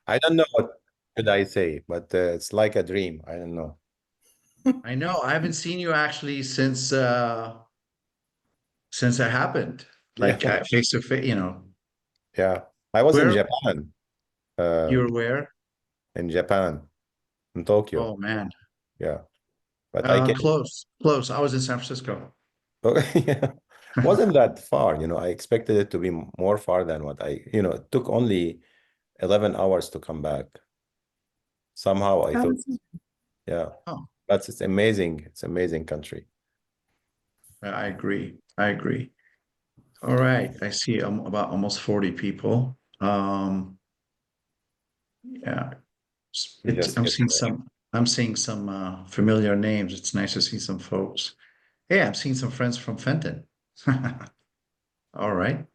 I don't know what should I say, but it's like a dream. I don't know. I know. I haven't seen you actually since it happened. Yeah, Like face to face, yeah. I was in Where Japan, uh, you're where? in Japan, in Tokyo. Oh man. Yeah, but I came. Close. I was in San Francisco. Yeah, wasn't that far. I expected it to be more far than what it took only 11 hours to come back. Somehow I thought, yeah, Oh, but it's amazing. It's amazing country. I agree. I agree. All right. I see about almost 40 people. Yeah. We just get there. I'm seeing some familiar names. It's nice to see some folks. Hey, I'm seeing some friends from Fenton. All right.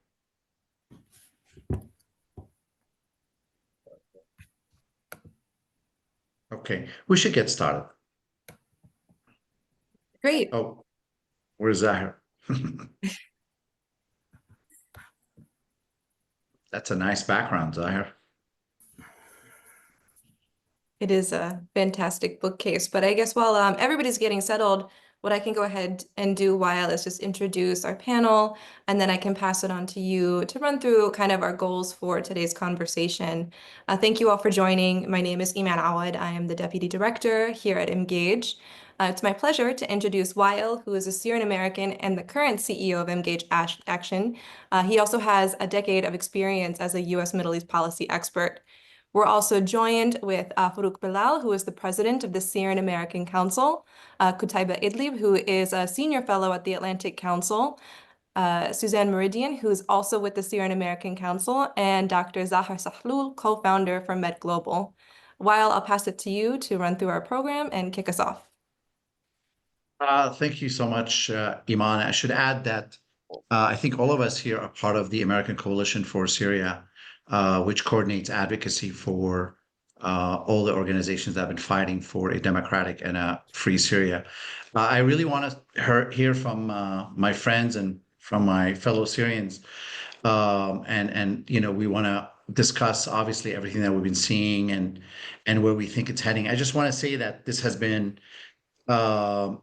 Okay. We should get started. Great. Oh, where's Zaher? That's a nice background, Zaher. It is a fantastic bookcase, but I guess while everybody's getting settled, what I can go ahead and do while is just introduce our panel, and then I can pass it on to you to run through kind of our goals for today's conversation. Thank you all for joining. My name is Iman Awad. I am the Deputy Director here at Emgage. It's my pleasure to introduce Wa'el, who is a Syrian American and the current CEO of Emgage Action. He also has a decade of experience as a U.S. Middle East policy expert. We're also joined with Farouk Belal, who is the president of the Syrian American Council, Qutaiba Idlbi, who is a senior fellow at the Atlantic Council, Suzanne Meridian, who is also with the Syrian American Council, and Dr. Zaher Sahloul, co-founder for MedGlobal. Wa'el, I'll pass it to you to run through our program and kick us off. Thank you so much, Iman. I should add that I think all of us here are part of the American Coalition for Syria, which coordinates advocacy for all the organizations that have been fighting for a democratic and a free Syria. I really want to hear from my friends and from my fellow Syrians, and we want to discuss obviously everything that we've been seeing and where we think it's heading. I just want to say that this has been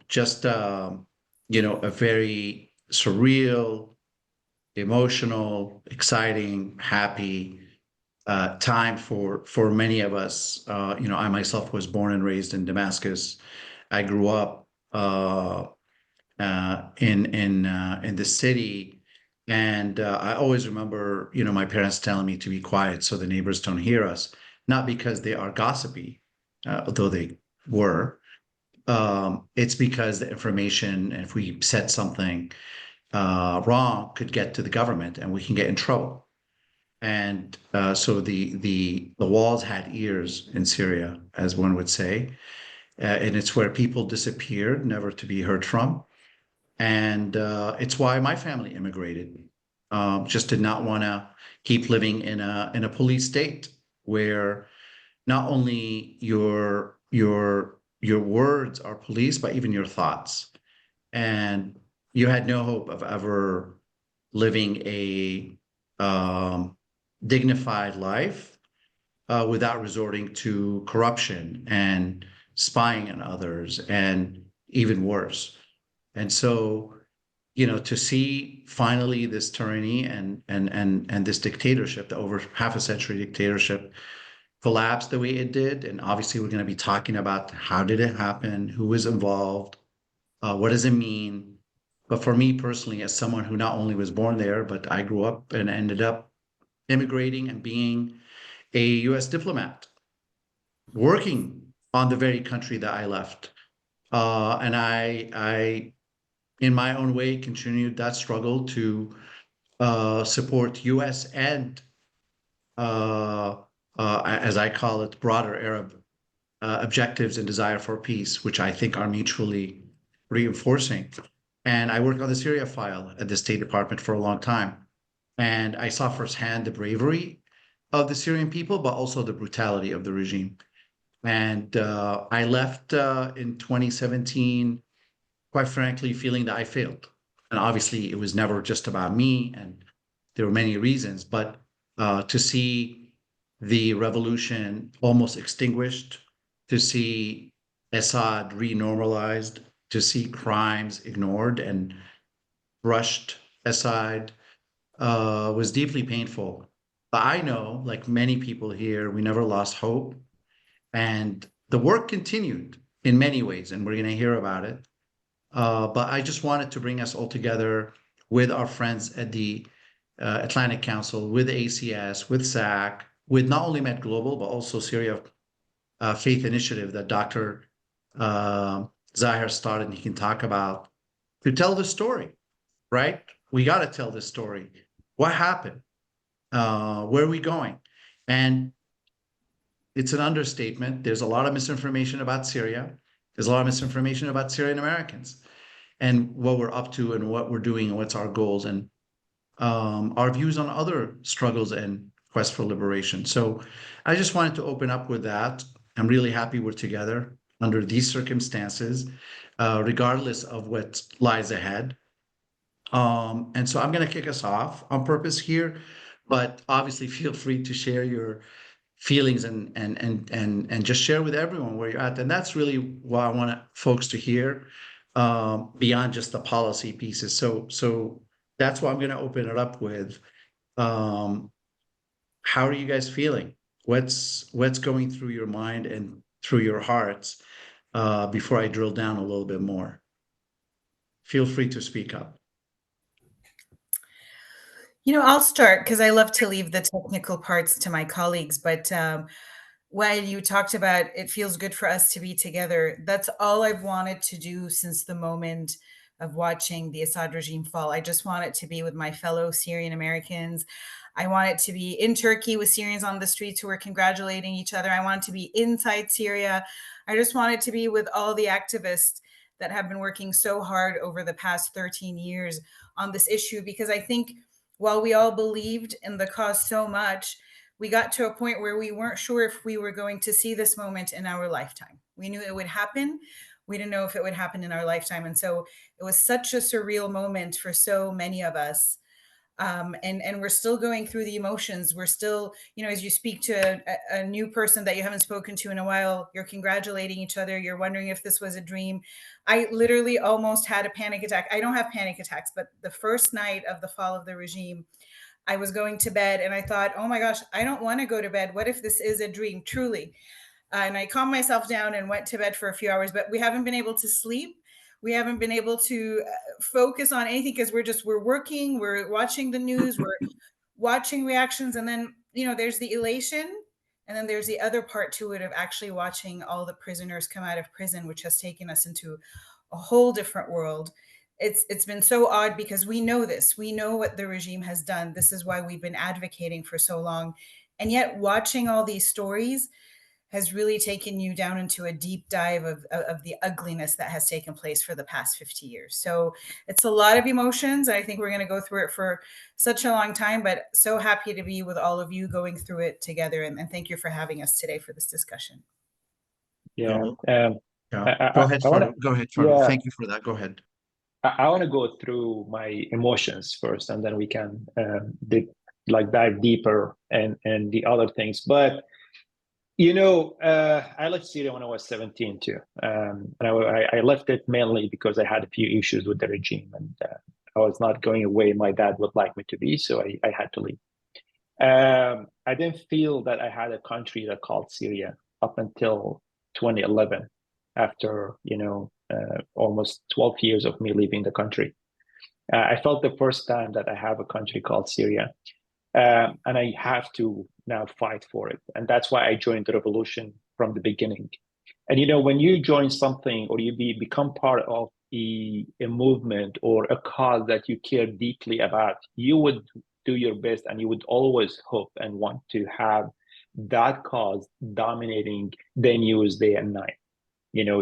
just a very surreal, emotional, exciting, happy time for many of us. I myself was born and raised in Damascus. I grew up in the city, and I always remember, my parents telling me to be quiet so the neighbors don't hear us. Not because they are gossipy, although they were. It's because the information, if we said something wrong, could get to the government and we can get in trouble. And so the walls had ears in Syria, as one would say, and it's where people disappeared, never to be heard from. And it's why my family immigrated. Just did not want to keep living in a police state where not only your words are policed, but even your thoughts. And you had no hope of ever living a dignified life without resorting to corruption and spying on others, and even worse. And so, to see finally this tyranny and this dictatorship, the over half a century dictatorship, collapse the way it did. And obviously, we're going to be talking about how did it happen, who was involved, what does it mean. But for me personally, as someone who not only was born there, but I grew up and ended up immigrating and being a U.S. diplomat, working on the very country that I left, and I, in my own way, continued that struggle to support U.S. and uh, as I call it, broader Arab objectives and desire for peace, which I think are mutually reinforcing. And I worked on the Syria file at the State Department for a long time. And I saw firsthand the bravery of the Syrian people, but also the brutality of the regime. And I left in 2017, quite frankly, feeling that I failed. And obviously, it was never just about me, and there were many reasons, but to see the revolution almost extinguished, to see Assad renormalized, to see crimes ignored and brushed aside, was deeply painful. But I know, like many people here, we never lost hope. And the work continued in many ways, and we're going to hear about it. But I just wanted to bring us all together with our friends at the Atlantic Council, with ACS, with SAC, with not only MedGlobal, but also Syria Faith Initiative that Dr. Zaher started, and he can talk about, to tell the story, right? We got to tell this story. What happened? Where are we going? And it's an understatement. There's a lot of misinformation about Syria. There's a lot of misinformation about Syrian Americans and what we're up to and what we're doing and what's our goals and our views on other struggles and quest for liberation. So I just wanted to open up with that. I'm really happy we're together under these circumstances, regardless of what lies ahead. And so I'm going to kick us off on purpose here, but obviously feel free to share your feelings and just share with everyone where you're at. And that's really what I want folks to hear, beyond just the policy pieces. So that's what I'm going to open it up with. How are you guys feeling? What's going through your mind and through your hearts, before I drill down a little bit more? Feel free to speak up. I'll start because I love to leave the technical parts to my colleagues. But when you talked about it feels good for us to be together, that's all I've wanted to do since the moment of watching the Assad regime fall. I just want it to be with my fellow Syrian Americans. I want it to be in Turkey with Syrians on the streets who are congratulating each other. I want it to be inside Syria. I just want it to be with all the activists that have been working so hard over the past 13 years on this issue, because I think while we all believed in the cause so much, we got to a point where we weren't sure if we were going to see this moment in our lifetime. We knew it would happen. We didn't know if it would happen in our lifetime. And so it was such a surreal moment for so many of us. And we're still going through the emotions. We're still, as you speak to a new person that you haven't spoken to in a while, you're congratulating each other. You're wondering if this was a dream. I literally almost had a panic attack. I don't have panic attacks, but the first night of the fall of the regime, I was going to bed and I thought, oh my gosh, I don't want to go to bed. What if this is a dream, truly? And I calmed myself down and went to bed for a few hours, but we haven't been able to sleep. We haven't been able to focus on anything because we're working, we're watching the news, we're watching reactions. And then, there's the elation. And then there's the other part to it of actually watching all the prisoners come out of prison, which has taken us into a whole different world. It's been so odd because we know this. We know what the regime has done. This is why we've been advocating for so long. And yet watching all these stories has really taken you down into a deep dive of the ugliness that has taken place for the past 50 years. So it's a lot of emotions. I think we're going to go through it for such a long time, but so happy to be with all of you going through it together. And thank you for having us today for this discussion. Yeah. Go ahead, Farouk. Go ahead, Farouk. Yeah. Thank you for that. Go ahead. I want to go through my emotions first, and then we can dive deeper and the other things. But I left Syria when I was 17 too. And I left it mainly because I had a few issues with the regime, and I was not going away my dad would like me to be, so I had to leave. I didn't feel that I had a country that called Syria up until 2011, after almost 12 years of me leaving the country. I felt the first time that I have a country called Syria. And I have to now fight for it. And that's why I joined the revolution from the beginning. And when you join something or you become part of a movement or a cause that you care deeply about, you would do your best and you would always hope and want to have that cause dominating the news day and night.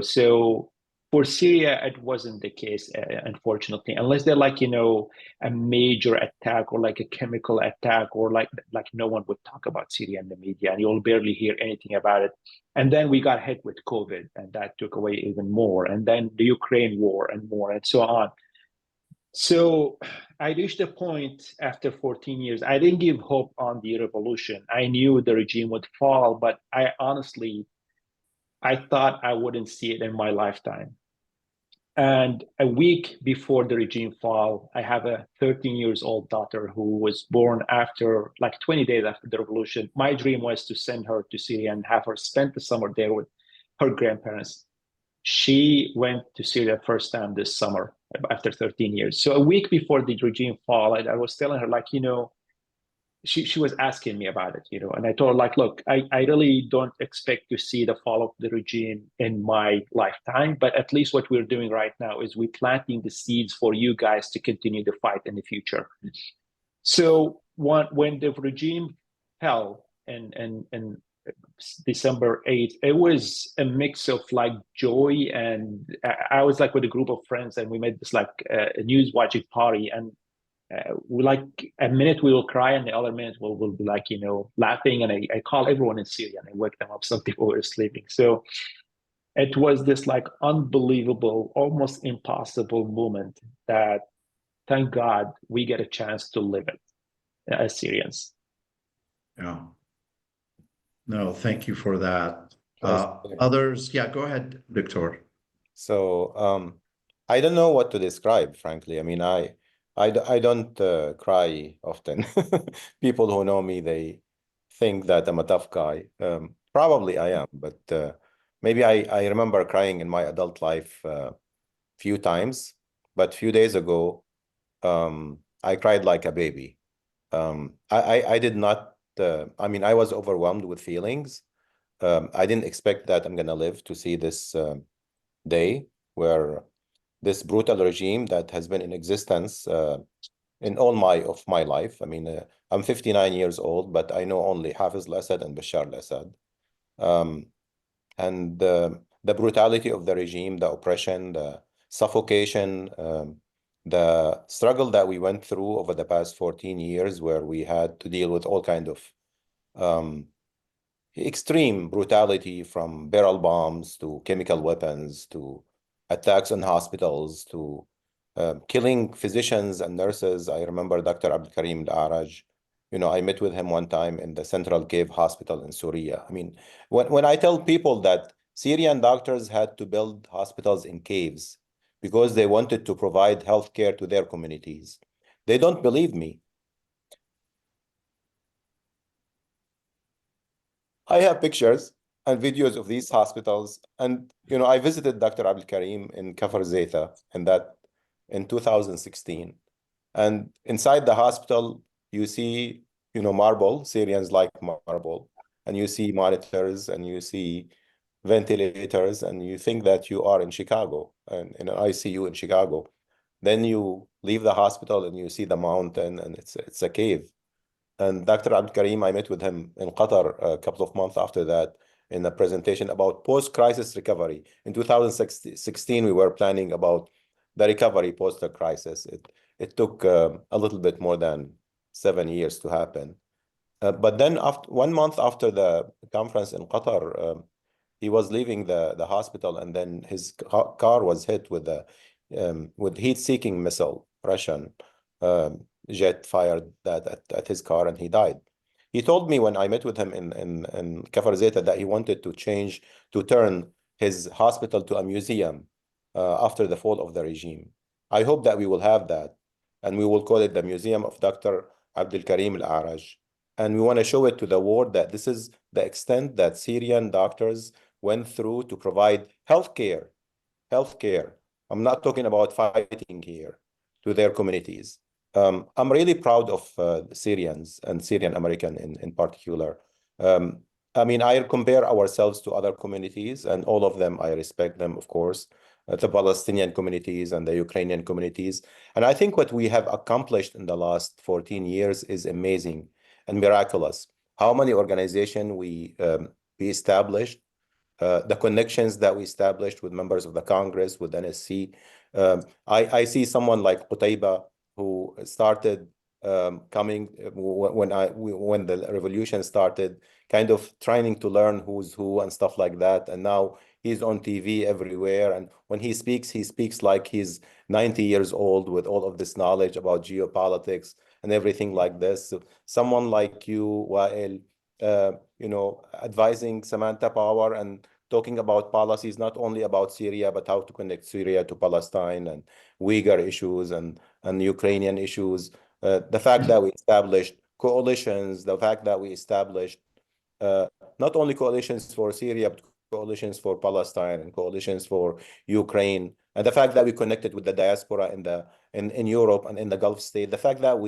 So for Syria, it wasn't the case, unfortunately, unless they're a major attack or like a chemical attack, or like no one would talk about Syria in the media, and you'll barely hear anything about it. And then we got hit with COVID, and that took away even more. And then the Ukraine war and more, and so on. So I reached a point after 14 years. I didn't give hope on the revolution. I knew the regime would fall, but I thought I wouldn't see it in my lifetime. And a week before the regime fall, I have a 13 years old daughter who was born after, like 20 days after the revolution. My dream was to send her to Syria and have her spend the summer there with her grandparents. She went to Syria first time this summer after 13 years. So a week before the regime fall, I was telling her, like, she was asking me about it, and I told her, like, look, I really don't expect to see the fall of the regime in my lifetime, but at least what we're doing right now is we're planting the seeds for you guys to continue the fight in the future. So when the regime fell and December 8th, it was a mix of like joy, and I was like with a group of friends, and we made this like a news watching party, and we like a minute we will cry and the other minute we'll be like laughing, and I call everyone in Syria and I wake them up. Some people were sleeping, so it was this like unbelievable, almost impossible moment that thank God we get a chance to live it as Syrians. Yeah. No, thank you for that. Yes. Others, yeah, go ahead, Victor. So I don't know what to describe, frankly. I mean, I don't cry often. People who know me, they think that I'm a tough guy. Probably I am, but maybe I remember crying in my adult life few times. But few days ago, I cried like a baby. I did not. I mean, I was overwhelmed with feelings. I didn't expect that I'm gonna live to see this day where this brutal regime that has been in existence in all of my life. I mean, I'm 59 years old, but I know only Hafiz al-Assad and Bashar al-Assad. And the brutality of the regime, the oppression, the suffocation, the struggle that we went through over the past 14 years, where we had to deal with all kind of extreme brutality, from barrel bombs to chemical weapons to attacks on hospitals to killing physicians and nurses. I remember Dr. Abdul Karim Al-Araj. I met with him one time in the Central Cave Hospital in Syria. I mean, when I tell people that Syrian doctors had to build hospitals in caves because they wanted to provide health care to their communities, they don't believe me. I have pictures and videos of these hospitals, and I visited Dr. Abdul Karim in Kafr Zeta in 2016, and inside the hospital you see marble. Syrians like marble, and you see monitors and you see ventilators, and you think that you are in Chicago and in an ICU in Chicago. Then you leave the hospital and you see the mountain, and it's a cave. And Dr. Abdul Karim, I met with him in Qatar a couple of months after that in a presentation about post-crisis recovery. In 2016, we were planning about the recovery post the crisis. It took a little bit more than 7 years to happen. But then after 1 month after the conference in Qatar, he was leaving the hospital, and then his car was hit with heat-seeking missile, Russian jet fired that at his car, and he died. He told me when I met with him in Kafr Zeta that he wanted to turn his hospital to a museum after the fall of the regime. I hope that we will have that, and we will call it the Museum of Dr. Abdul Karim Al-Araj. And we want to show it to the world that this is the extent that Syrian doctors went through to provide healthcare. I'm not talking about fighting here, to their communities. I'm really proud of Syrians and Syrian American in particular. I mean, I compare ourselves to other communities, and all of them, I respect them, of course, the Palestinian communities and the Ukrainian communities. And I think what we have accomplished in the last 14 years is amazing and miraculous. How many organizations we established, the connections that we established with members of the Congress, with NSC. I see someone like Qutaiba, who started coming when the revolution started, kind of trying to learn who's who and stuff like that. And now he's on TV everywhere. And when he speaks like he's 90 years old with all of this knowledge about geopolitics and everything like this. So someone like you, Wa'el, advising Samantha Power and talking about policies, not only about Syria, but how to connect Syria to Palestine and Uyghur issues and Ukrainian issues. The fact that we established coalitions, the fact that we established uh, not only coalitions for Syria, but coalitions for Palestine and coalitions for Ukraine, and the fact that we connected with the diaspora in Europe and in the Gulf state. The fact that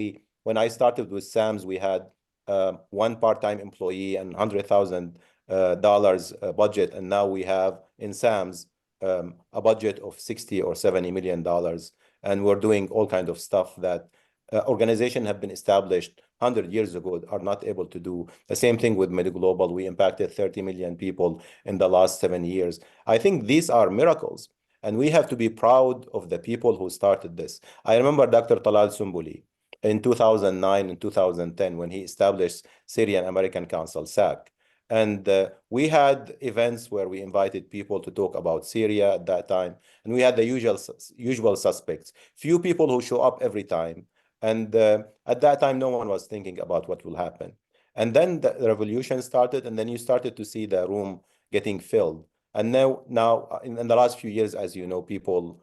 when I started with SAMS, we had one part-time employee and $100,000 budget, and now we have in SAMS a budget of 60 or 70 million dollars, and we're doing all kinds of stuff that organizations have been established 100 years ago are not able to do. The same thing with MedGlobal. We impacted 30 million people in the last 7 years. I think these are miracles, and we have to be proud of the people who started this. I remember Dr. Talal Sumbuli in 2009 and 2010 when he established Syrian American Council, SAC. And we had events where we invited people to talk about Syria at that time. And we had the usual suspects, few people who show up every time. And at that time, no one was thinking about what will happen. And then the revolution started, and then you started to see the room getting filled. And now in the last few years, as you know, people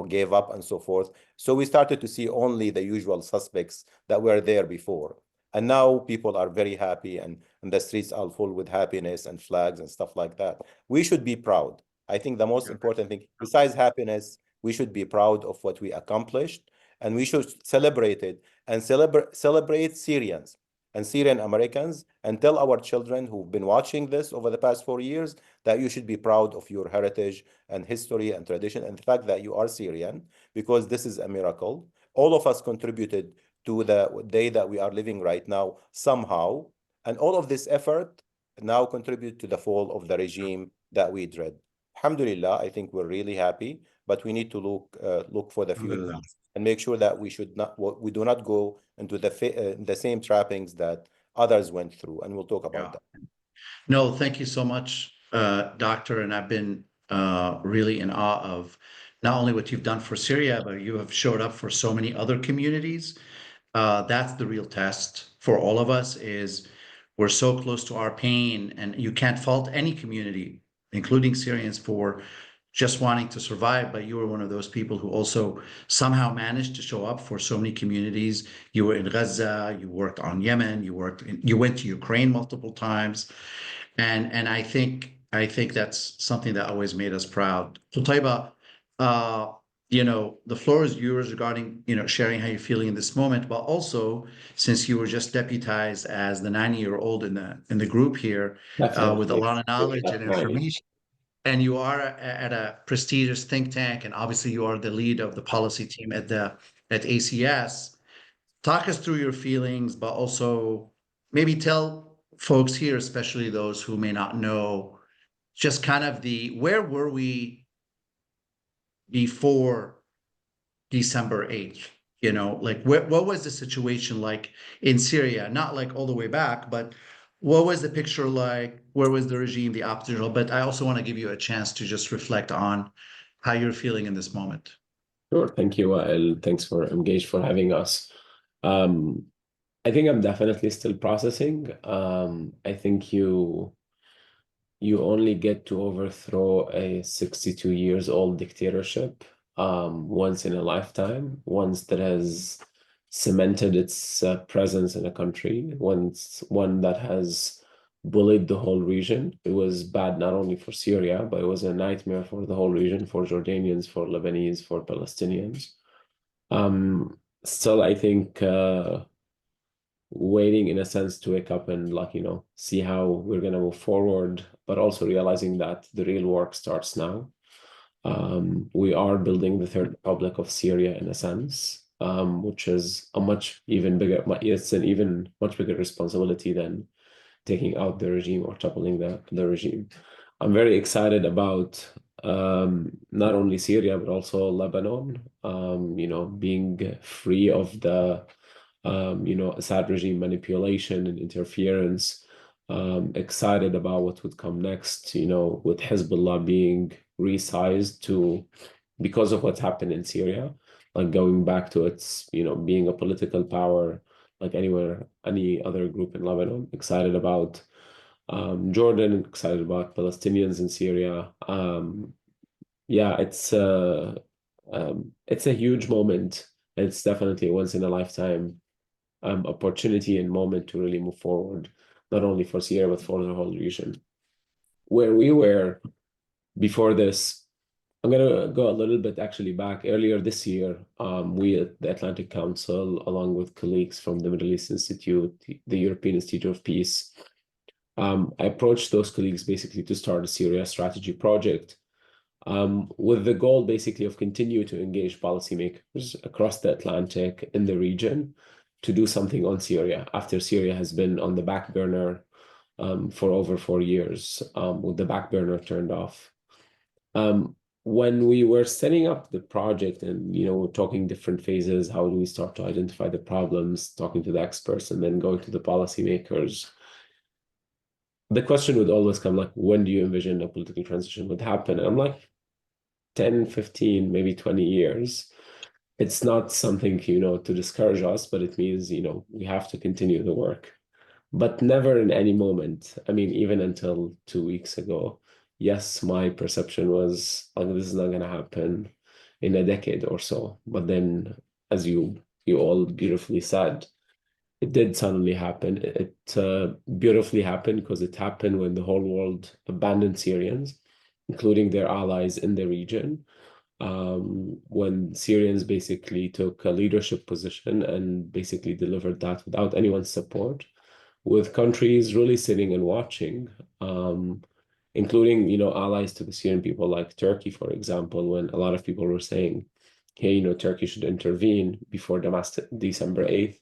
gave up and so forth. So we started to see only the usual suspects that were there before. And now people are very happy, and the streets are full with happiness and flags and stuff like that. We should be proud. I think the most important thing, besides happiness, we should be proud of what we accomplished, and we should celebrate it and celebrate Syrians and Syrian Americans, and tell our children who've been watching this over the past 4 years that you should be proud of your heritage and history and tradition and the fact that you are Syrian, because this is a miracle. All of us contributed to the day that we are living right now somehow, and all of this effort now contribute to the fall of the regime that we dread. Alhamdulillah, I think we're really happy, but we need to look for the future and make sure that we do not go into the same trappings that others went through, and we'll talk about that. No, thank you so much, Doctor. And I've been really in awe of not only what you've done for Syria, but you have showed up for so many other communities. That's the real test for all of us, is we're so close to our pain, and you can't fault any community, including Syrians, for just wanting to survive. But you were one of those people who also somehow managed to show up for so many communities. You were in Gaza, you worked on Yemen, you went to Ukraine multiple times. And I think that's something that always made us proud. Qutaiba, the floor is yours regarding, sharing how you're feeling in this moment, but also since you were just deputized as the 90-year-old in the group here, with a lot of knowledge and information, and you are at a prestigious think tank, and obviously you are the lead of the policy team at ACS. Talk us through your feelings, but also maybe tell folks here, especially those who may not know, just kind of where were we before December 8th? What was the situation like in Syria? Not like all the way back, but what was the picture like? Where was the regime, the opposition? But I also want to give you a chance to just reflect on how you're feeling in this moment. Sure. Thank you, Wa'el. Thanks for Emgage for having us. I think I'm definitely still processing. I think you only get to overthrow a 62 years old dictatorship once in a lifetime, once that has cemented its presence in a country, one that has bullied the whole region. It was bad not only for Syria, but it was a nightmare for the whole region, for Jordanians, for Lebanese, for Palestinians. Still, I think waiting in a sense to wake up and see how we're going to move forward, but also realizing that the real work starts now. We are building the Third Republic of Syria in a sense, which is it's an even much bigger responsibility than taking out the regime or toppling the regime. I'm very excited about not only Syria, but also Lebanon, being free of the Assad regime manipulation and interference. Excited about what would come next, with Hezbollah being resized because of what's happened in Syria, like going back to its, being a political power like any other group in Lebanon. Excited about Jordan, excited about Palestinians in Syria. Yeah, it's a huge moment. It's definitely a once in a lifetime opportunity and moment to really move forward, not only for Syria, but for the whole region. Where we were before this, I'm going to go a little bit actually back. Earlier this year, we at the Atlantic Council, along with colleagues from the Middle East Institute, the European Institute of Peace, I approached those colleagues basically to start a Syria strategy project, with the goal basically of continue to engage policymakers across the Atlantic in the region to do something on Syria after Syria has been on the back burner for over 4 years, with the back burner turned off. When we were setting up the project and talking different phases, how do we start to identify the problems, talking to the experts, and then going to the policymakers, the question would always come like, when do you envision a political transition would happen? And I'm like, 10, 15, maybe 20 years. It's not something, to discourage us, but it means, we have to continue the work. But never in any moment, I mean, even until 2 weeks ago, yes, my perception was like, this is not going to happen in a decade or so. But then, as you all beautifully said, it did suddenly happen. It beautifully happened because it happened when the whole world abandoned Syrians, including their allies in the region, when Syrians basically took a leadership position and basically delivered that without anyone's support, with countries really sitting and watching, including, allies to the Syrian people like Turkey, for example, when a lot of people were saying, hey, Turkey should intervene before December 8th.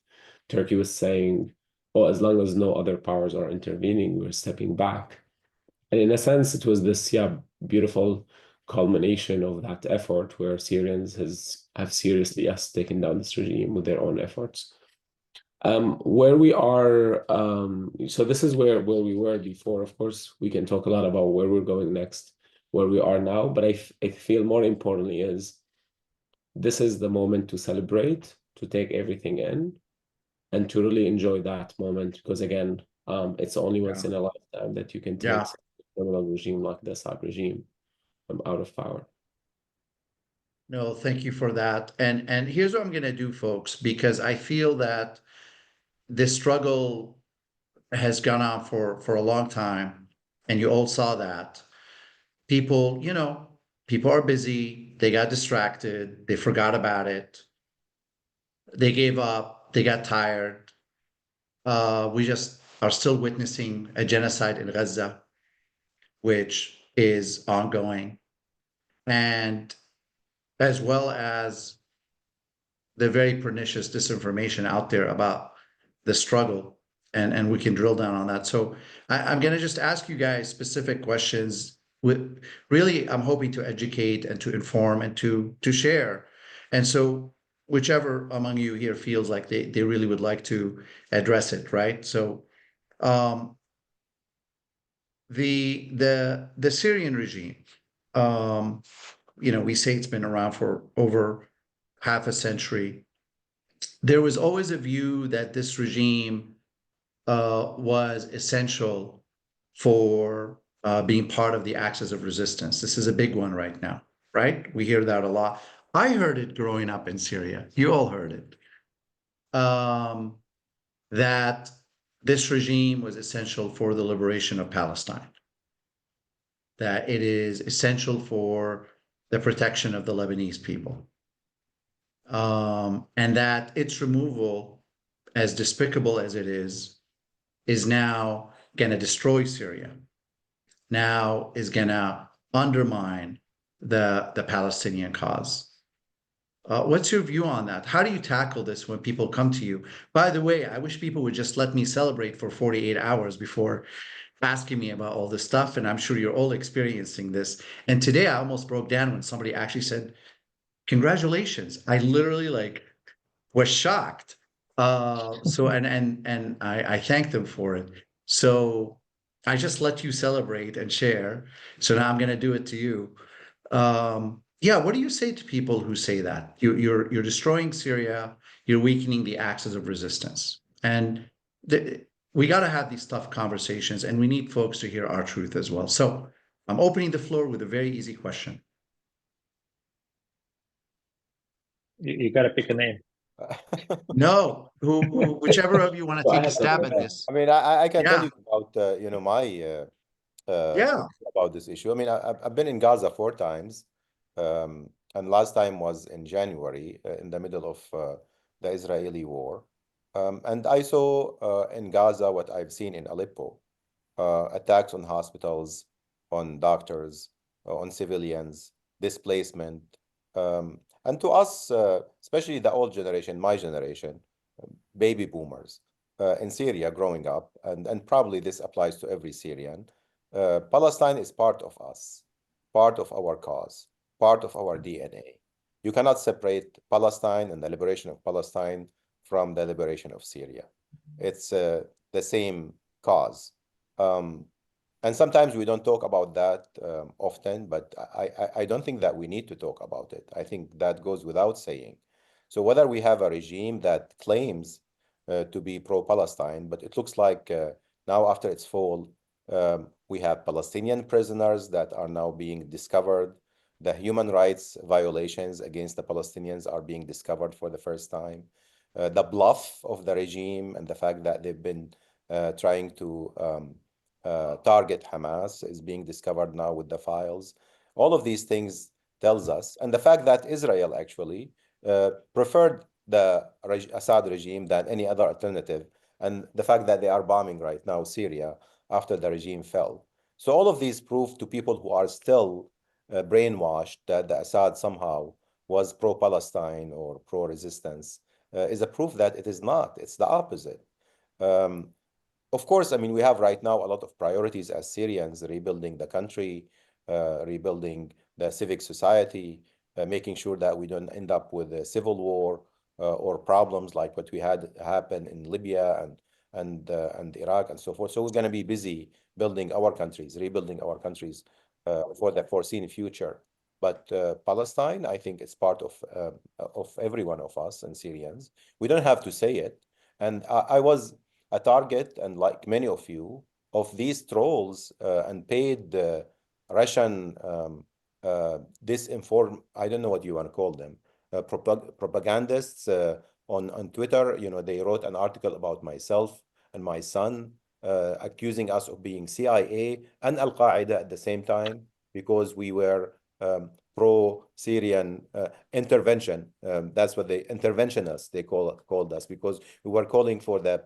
Turkey was saying, oh, as long as no other powers are intervening, we're stepping back. And in a sense, it was this, beautiful culmination of that effort where Syrians have seriously, taken down this regime with their own efforts. Where we are, so this is where we were before. Of course, we can talk a lot about where we're going next, where we are now, but I feel more importantly is this is the moment to celebrate, to take everything in, and to really enjoy that moment, because again, it's only once in a lifetime that you can take a criminal regime like the Assad regime out of power. No, thank you for that. And here's what I'm going to do, folks, because I feel that this struggle has gone on for a long time, and you all saw that. People, people are busy, they got distracted, they forgot about it, they gave up, they got tired. We just are still witnessing a genocide in Gaza, which is ongoing, and as well as the very pernicious disinformation out there about the struggle, and we can drill down on that. So I'm going to just ask you guys specific questions. With really, I'm hoping to educate and to inform and to share. And so whichever among you here feels like they really would like to address it, right? So the Syrian regime, we say it's been around for over half a century. There was always a view that this regime was essential for being part of the axis of resistance. This is a big one right now, right? We hear that a lot. I heard it growing up in Syria. You all heard it. That this regime was essential for the liberation of Palestine, that it is essential for the protection of the Lebanese people, and that its removal, as despicable as it is now going to destroy Syria, now is going to undermine the Palestinian cause. What's your view on that? How do you tackle this when people come to you? By the way, I wish people would just let me celebrate for 48 hours before asking me about all this stuff, and I'm sure you're all experiencing this. And today I almost broke down when somebody actually said, congratulations. I literally was shocked. And I thank them for it. So I just let you celebrate and share. So now I'm going to do it to you. Yeah, what do you say to people who say that you're destroying Syria, you're weakening the axis of resistance, and we got to have these tough conversations, and we need folks to hear our truth as well. So I'm opening the floor with a very easy question. You got to pick a name. No, whichever of you want to take a stab at this. I mean, I can tell Yeah. you about my Yeah. about this issue. I mean, I've been in Gaza 4 times, and last time was in January, in the middle of the Israeli war. And I saw in Gaza what I've seen in Aleppo, attacks on hospitals, on doctors, on civilians, displacement. And to us, especially the old generation, my generation, baby boomers in Syria growing up, and probably this applies to every Syrian, Palestine is part of us, part of our cause, part of our DNA. You cannot separate Palestine and the liberation of Palestine from the liberation of Syria. It's the same cause. And sometimes we don't talk about that often, but I don't think that we need to talk about it. I think that goes without saying. So whether we have a regime that claims to be pro-Palestine, but it looks like now after its fall, we have Palestinian prisoners that are now being discovered. The human rights violations against the Palestinians are being discovered for the first time. The bluff of the regime and the fact that they've been trying to target Hamas is being discovered now with the files. All of these things tells us, and the fact that Israel actually preferred the Assad regime than any other alternative, and the fact that they are bombing right now Syria after the regime fell. So all of these prove to people who are still brainwashed that the Assad somehow was pro-Palestine or pro-resistance is a proof that it is not. It's the opposite. Of course, I mean, we have right now a lot of priorities as Syrians, rebuilding the country, rebuilding the civic society, making sure that we don't end up with a civil war or problems like what we had happen in Libya and Iraq and so forth. So we're going to be busy building our countries, rebuilding our countries for the foreseen future. But Palestine, I think it's part of every one of us and Syrians. We don't have to say it. And I was a target, and like many of you, of these trolls and paid Russian I don't know what you want to call them, propagandists on Twitter. You know, they wrote an article about myself and my son, accusing us of being CIA and Al-Qaeda at the same time, because we were pro-Syrian intervention. That's what they interventionists they called us, because we were calling for the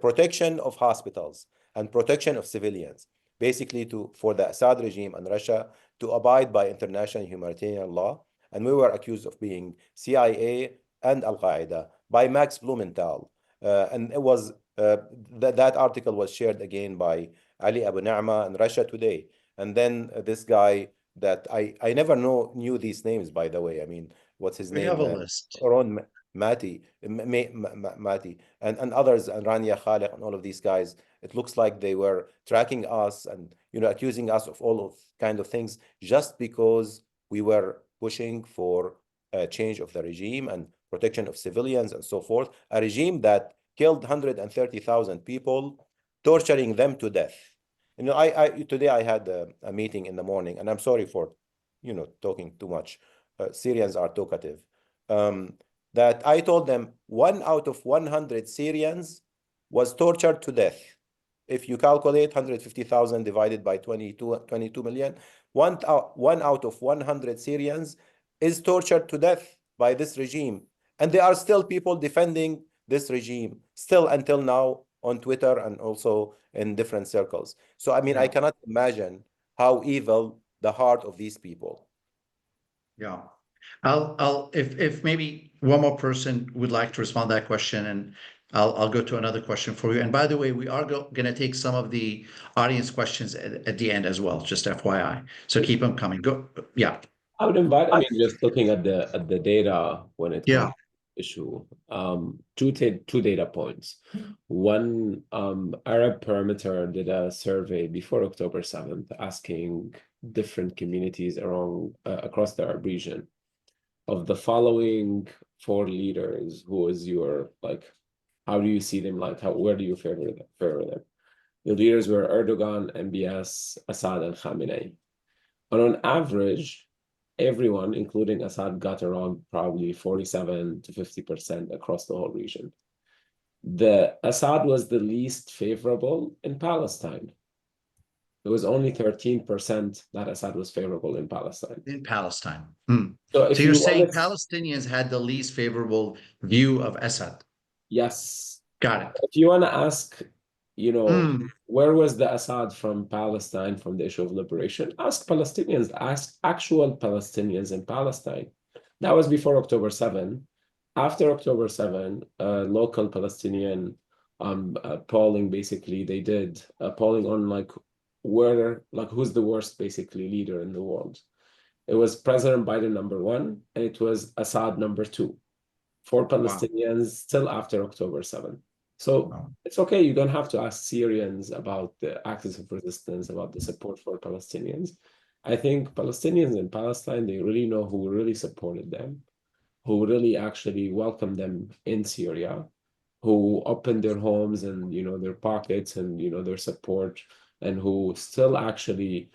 protection of hospitals and protection of civilians, basically for the Assad regime and Russia to abide by international humanitarian law. And we were accused of being CIA and Al-Qaeda by Max Blumenthal. And it was that article was shared again by Ali Abu Na'ma and Russia Today. And then this guy that I never knew these names, by the way. I mean, what's his name? We have a list. Ron Mati and others, and Rania Khalek and all of these guys. It looks like they were tracking us and, you know, accusing us of all of kind of things just because we were pushing for a change of the regime and protection of civilians and so forth. A regime that killed 130,000 people, torturing them to death. You know, today I had a meeting in the morning, and I'm sorry for, you know, talking too much. Syrians are talkative. That I told them 1 out of 100 Syrians was tortured to death. If you calculate 150,000 divided by 22 million, one out of 100 Syrians is tortured to death by this regime. And there are still people defending this regime, still until now, on Twitter and also in different circles. So, I mean, I cannot imagine how evil the heart of these people. Yeah. If maybe one more person would like to respond to that question, and I'll go to another question for you. And by the way, we are going to take some of the audience questions at the end as well, just FYI. So keep them coming. Go. Yeah. I would invite, I mean, just looking at the data when it comes issue. Two data points. One, Arab Perimeter did a survey before October 7th asking different communities around across the Arab region of the following four leaders, who is your, like, how do you see them? Like, where do you favor them? The leaders were Erdogan, MBS, Assad, and Khamenei. And on average, everyone, including Assad, got around probably 47 to 50% across the whole region. The Assad was the least favorable in Palestine. It was only 13% that Assad was favorable in Palestine. In Palestine. So if So you're saying wanna... Palestinians had the least favorable view of Assad? Yes. Got it. If you want to ask, you know, where was the Assad from Palestine, from the issue of liberation? Ask Palestinians, ask actual Palestinians in Palestine. That was before October 7. After October 7, local Palestinian polling, basically, they did a polling on like who's the worst basically leader in the world. It was President Biden #1, and it was Assad #2 for Palestinians still after October 7. So it's okay. You don't have to ask Syrians about the acts of resistance, about the support for Palestinians. I think Palestinians in Palestine, they really know who really supported them, who really actually welcomed them in Syria, who opened their homes and, you know, their pockets and, you know, their support, and who still actually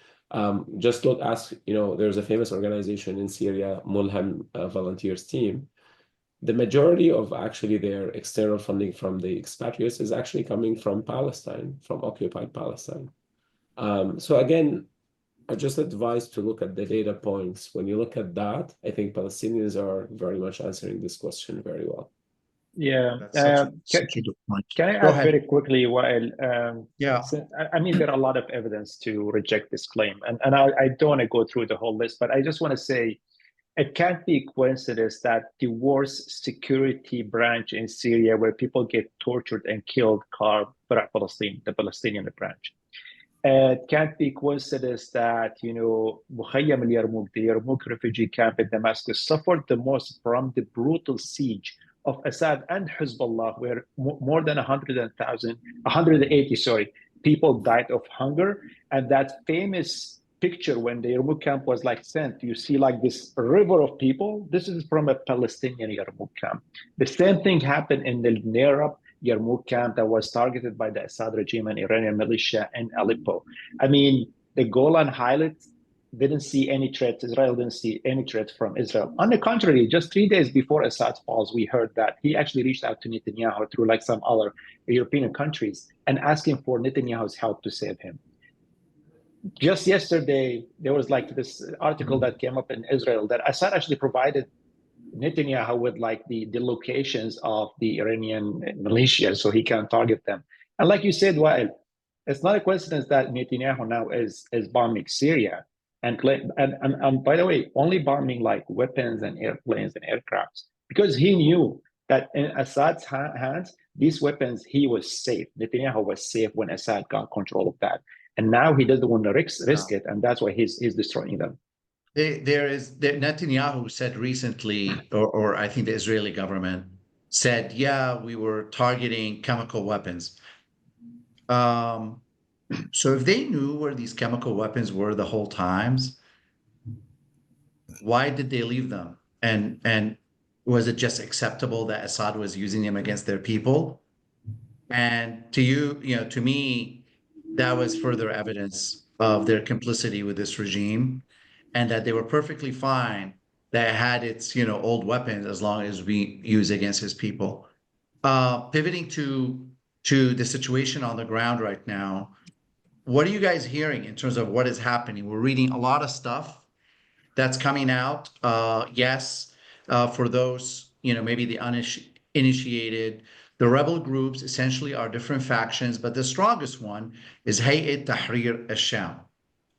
just look, ask, you know, there's a famous organization in Syria, Mulhem Volunteers Team. The majority of actually their external funding from the expatriates is actually coming from Palestine, from occupied Palestine. So again, I just advise to look at the data points. When you look at that, I think Palestinians are very much answering this question very well. Yeah. Such a good point. Can I add very quickly, Wa'el? Yeah. I mean, there are a lot of evidence to reject this claim. And I don't want to go through the whole list, but I just want to say, it can't be a coincidence that the worst security branch in Syria, where people get tortured and killed, called Palestine, the Palestinian branch. It can't be a coincidence that, you know, Mukhayyam al-Yarmouk, the Yarmouk refugee camp in Damascus, suffered the most from the brutal siege of Assad and Hezbollah, where more than 180 people died of hunger. And that famous picture when the Yarmouk camp was like sent, you see like this river of people. This is from a Palestinian Yarmouk camp. The same thing happened in the Nerab Yarmouk camp that was targeted by the Assad regime and Iranian militia in Aleppo. I mean, the Golan Heights didn't see any threat. Israel didn't see any threat from Israel. On the contrary, just 3 days before Assad falls, we heard that he actually reached out to Netanyahu through like some other European countries and asking for Netanyahu's help to save him. Just yesterday, there was like this article that came up in Israel that Assad actually provided Netanyahu with like the locations of the Iranian militia so he can target them. And like you said, Wa'el, it's not a coincidence that Netanyahu now is bombing Syria and by the way, only bombing like weapons and airplanes and aircrafts, because he knew that in Assad's hands, these weapons, he was safe. Netanyahu was safe when Assad got control of that. And now he doesn't want to risk it, and that's why he's destroying them. Netanyahu said recently, or I think the Israeli government said, yeah, we were targeting chemical weapons. So if they knew where these chemical weapons were the whole times, why did they leave them? And was it just acceptable that Assad was using them against their people? And to you, you know, to me, that was further evidence of their complicity with this regime, and that they were perfectly fine that it had its, you know, old weapons as long as we use against his people. Pivoting to the situation on the ground right now, what are you guys hearing in terms of what is happening? We're reading a lot of stuff that's coming out. Yes, for those, you know, maybe the uninitiated, the rebel groups essentially are different factions, but the strongest one is Hayat Tahrir al-Sham,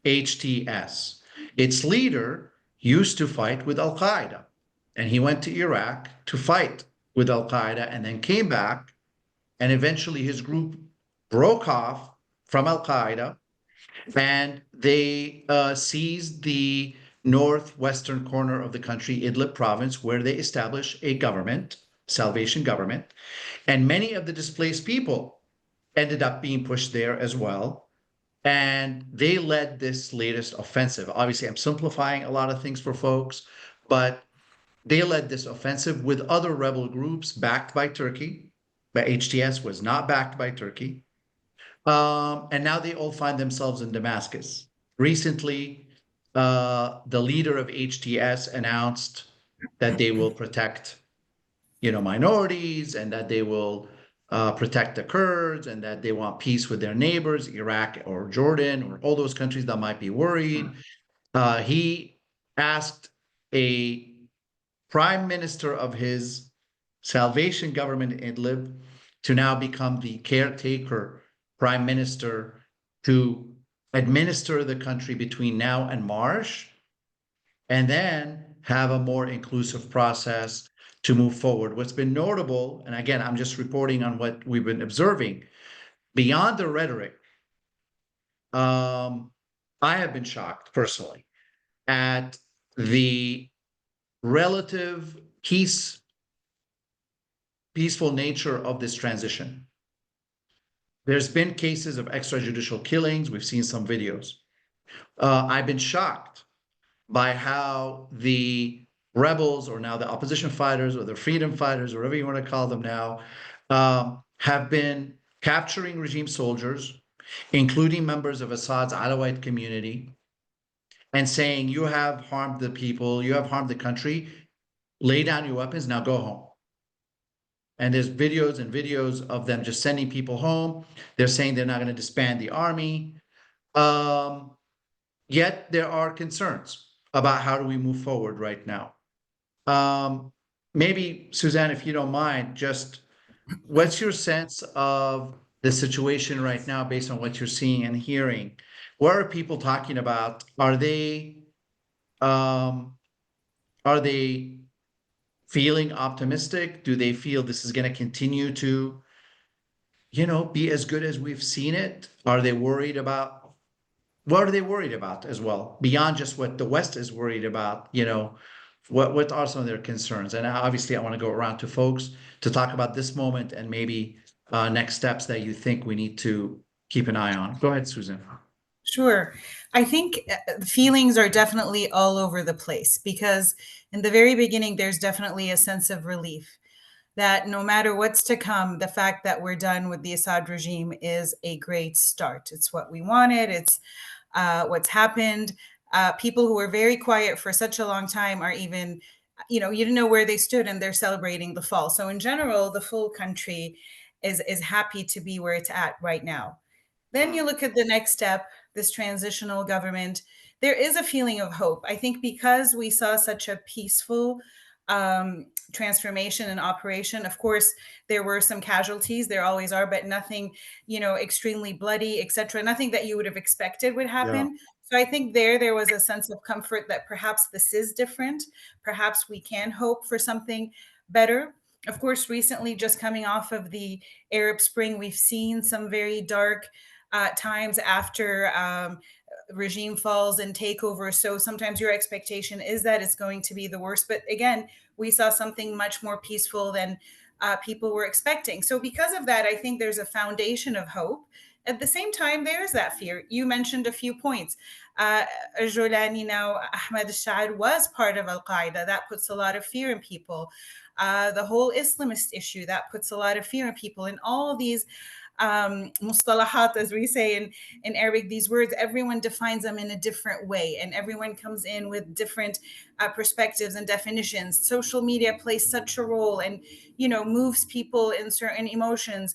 HTS. Its leader used to fight with Al-Qaeda, and he went to Iraq to fight with Al-Qaeda and then came back, and eventually his group broke off from Al-Qaeda, and they seized the northwestern corner of the country, Idlib province, where they established a government Salvation Government, and many of the displaced people ended up being pushed there as well. And they led this latest offensive. Obviously, I'm simplifying a lot of things for folks, but they led this offensive with other rebel groups backed by Turkey, but HTS was not backed by Turkey. And now they all find themselves in Damascus. Recently, the leader of HTS announced that they will protect, minorities, and that they will protect the Kurds, and that they want peace with their neighbors, Iraq or Jordan, or all those countries that might be worried. He asked a prime minister of his Salvation Government in Idlib to now become the caretaker prime minister to administer the country between now and March, and then have a more inclusive process to move forward. What's been notable, and again, I'm just reporting on what we've been observing, beyond the rhetoric, I have been shocked personally at the relative peaceful nature of this transition. There's been cases of extrajudicial killings. We've seen some videos. I've been shocked by how the rebels, or now the opposition fighters, or the freedom fighters, or whatever you want to call them now, have been capturing regime soldiers, including members of Assad's Alawite community, and saying, you have harmed the people, you have harmed the country, lay down your weapons, now go home. And there's videos and videos of them just sending people home. They're saying they're not going to disband the army. Yet there are concerns about how do we move forward right now. Maybe, Suzanne, if you don't mind, just what's your sense of the situation right now based on what you're seeing and hearing? What are people talking about? Are they feeling optimistic? Do they feel this is going to continue to, be as good as we've seen it? Are they worried about, what are they worried about as well? Beyond just what the West is worried about, what are some of their concerns? And obviously I want to go around to folks to talk about this moment and maybe next steps that you think we need to keep an eye on. Go ahead, Susan. Sure. I think the feelings are definitely all over the place, because in the very beginning, there's definitely a sense of relief that no matter what's to come, the fact that we're done with the Assad regime is a great start. It's what we wanted. It's what's happened. People who were very quiet for such a long time are even, you didn't know where they stood, and they're celebrating the fall. So in general, the full country is happy to be where it's at right now. Then you look at the next step, this transitional government. There is a feeling of hope. I think because we saw such a peaceful transformation and operation. Of course, there were some casualties. There always are, but nothing, extremely bloody, etc. Nothing that you would have expected would happen. Yeah. So I think there was a sense of comfort that perhaps this is different. Perhaps we can hope for something better. Of course, recently, just coming off of the Arab Spring, we've seen some very dark times after regime falls and takeover. So sometimes your expectation is that it's going to be the worst. But again, we saw something much more peaceful than people were expecting. So because of that, I think there's a foundation of hope. At the same time, there's that fear. You mentioned a few points. Jolani, now Ahmed al-Sha'ar was part of Al-Qaeda. That puts a lot of fear in people. The whole Islamist issue, that puts a lot of fear in people. And all these mustalahat, as we say in Arabic, these words, everyone defines them in a different way, and everyone comes in with different perspectives and definitions. Social media plays such a role, and moves people in certain emotions.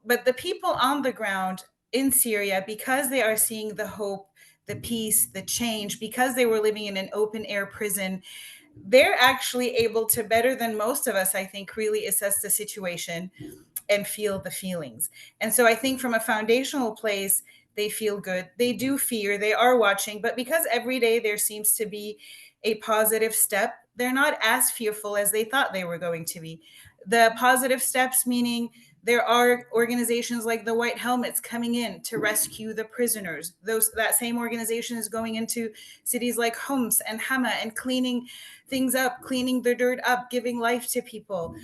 But the people on the ground in Syria, because they are seeing the hope, the peace, the change, because they were living in an open air prison, they're actually able to, better than most of us, I think, really assess the situation and feel the feelings. And so I think from a foundational place, they feel good. They do fear, they are watching, but because every day there seems to be a positive step, they're not as fearful as they thought they were going to be. The positive steps, meaning There are organizations like the White Helmets coming in to rescue the prisoners. That same organization is going into cities like Homs and Hama and cleaning things up, cleaning the dirt up, giving life to people.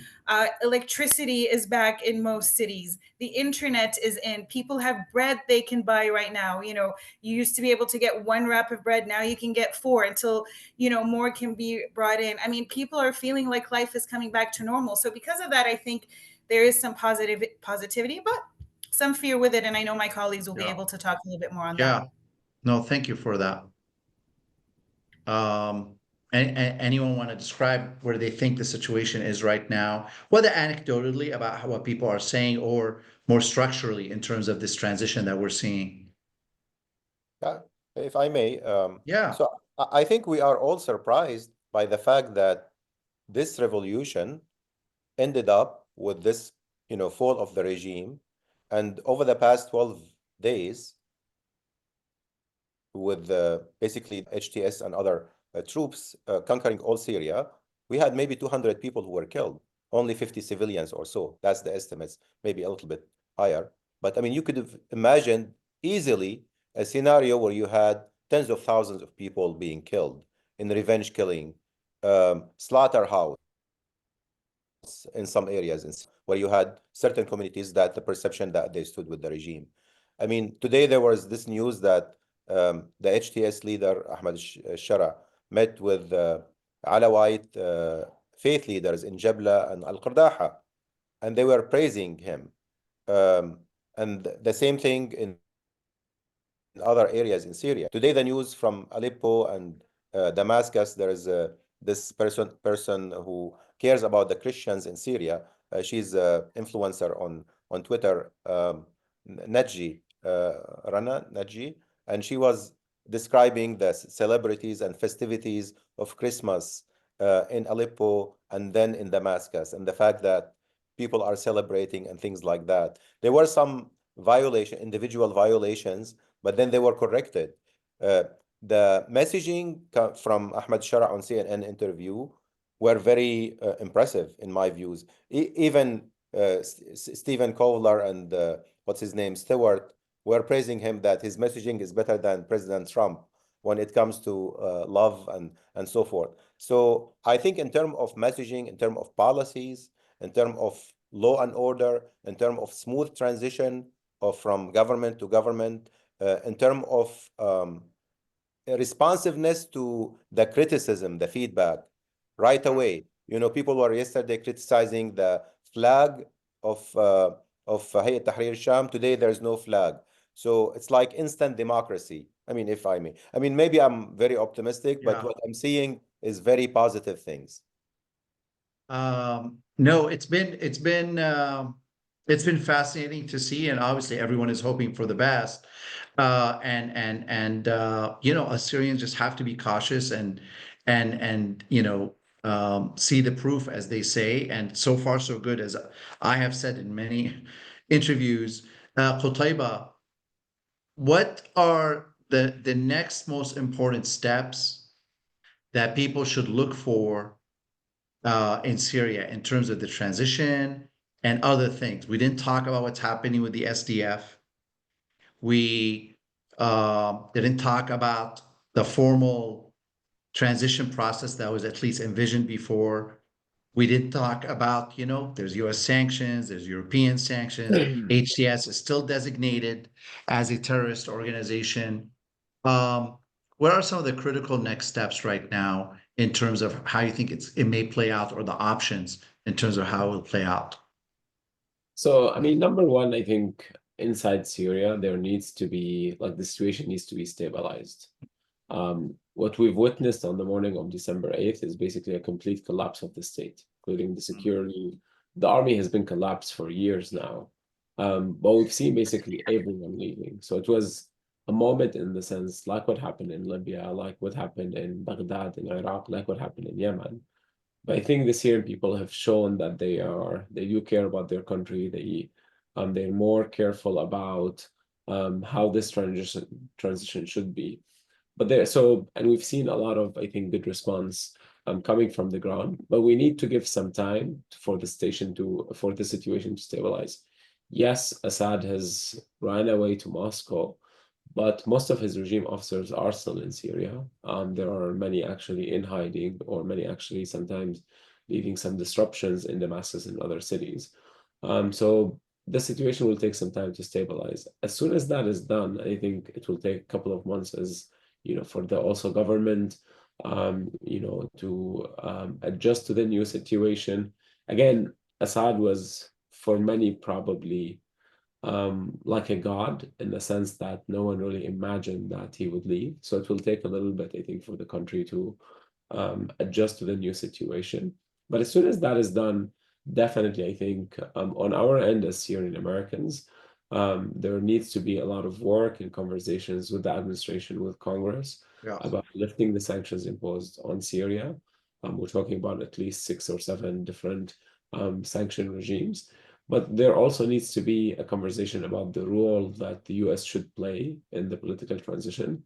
Electricity is back in most cities. The internet is in. People have bread they can buy right now. You used to be able to get one wrap of bread. Now you can get 4 until, more can be brought in. I mean, people are feeling like life is coming back to normal. So because of that, I think there is some positivity, but some fear with it. And I know my colleagues will be able to talk a little bit more on that. Yeah. No, thank you for that. Anyone want to describe where they think the situation is right now, whether anecdotally about what people are saying or more structurally in terms of this transition that we're seeing? If I may, Yeah. so I think we are all surprised by the fact that this revolution ended up with this, fall of the regime. And over the past 12 days, with basically HTS and other troops conquering all Syria, we had maybe 200 people who were killed, only 50 civilians or so. That's the estimates, maybe a little bit higher. But I mean, you could have imagined easily a scenario where you had tens of thousands of people being killed in revenge killing, slaughterhouse in some areas, where you had certain communities that the perception that they stood with the regime. I mean, today there was this news that the HTS leader, Ahmed Shara, met with Alawite faith leaders in Jabla and Al-Qardaha, and they were praising him. And the same thing in other areas in Syria. Today, the news from Aleppo and Damascus, there is this person who cares about the Christians in Syria. She's an influencer on Twitter, Naji, Rana Naji, and she was describing the celebrities and festivities of Christmas in Aleppo and then in Damascus, and the fact that people are celebrating and things like that. There were some individual violations, but then they were corrected. The messaging from Ahmed Shara on CNN interview were very impressive in my views. Even Stephen Kohler and what's his name, Stewart, were praising him that his messaging is better than President Trump when it comes to love and so forth. So I think in terms of messaging, in terms of policies, in terms of law and order, in terms of smooth transition from government to government, in terms of responsiveness to the criticism, the feedback, right away. People were yesterday criticizing the flag of Hayat Tahrir Sham. Today, there's no flag. So it's like instant democracy. I mean, if I may. I mean, maybe I'm very optimistic, but what I'm seeing is very positive things. No, it's been fascinating to see, and obviously everyone is hoping for the best. Assyrians just have to be cautious and see the proof, as they say. And so far, so good, as I have said in many interviews. Qutaiba, what are the next most important steps that people should look for in Syria in terms of the transition and other things? We didn't talk about what's happening with the SDF. We didn't talk about the formal transition process that was at least envisioned before. We didn't talk about, there's US sanctions, there's European sanctions. HTS is still designated as a terrorist organization. What are some of the critical next steps right now in terms of how you think it may play out, or the options in terms of how it will play out? So, I mean, number one, I think inside Syria, there needs to be, the situation needs to be stabilized. What we've witnessed on the morning of December 8th is basically a complete collapse of the state, including the security. The army has been collapsed for years now, but we've seen basically everyone leaving. So it was a moment in the sense, like what happened in Libya, like what happened in Baghdad, in Iraq, like what happened in Yemen. But I think the Syrian people have shown that they do care about their country. They're more careful about how this transition should be. But and we've seen a lot of, I think, good response coming from the ground. But we need to give some time for the situation to stabilize. yes, Assad has run away to Moscow, but most of his regime officers are still in Syria. There are many actually in hiding, or many actually sometimes leaving some disruptions in Damascus and other cities. So the situation will take some time to stabilize. As soon as that is done, I think it will take a couple of months, as you know, for the also government, you know, to adjust to the new situation. Again, Assad was for many probably like a god, in the sense that no one really imagined that he would leave. So it will take a little bit, I think, for the country to adjust to the new situation. But as soon as that is done, definitely, I think on our end as Syrian Americans, there needs to be a lot of work and conversations with the administration, with Congress, about lifting the sanctions imposed on Syria. We're talking about at least 6 or 7 different sanction regimes. But there also needs to be a conversation about the role that the US should play in the political transition,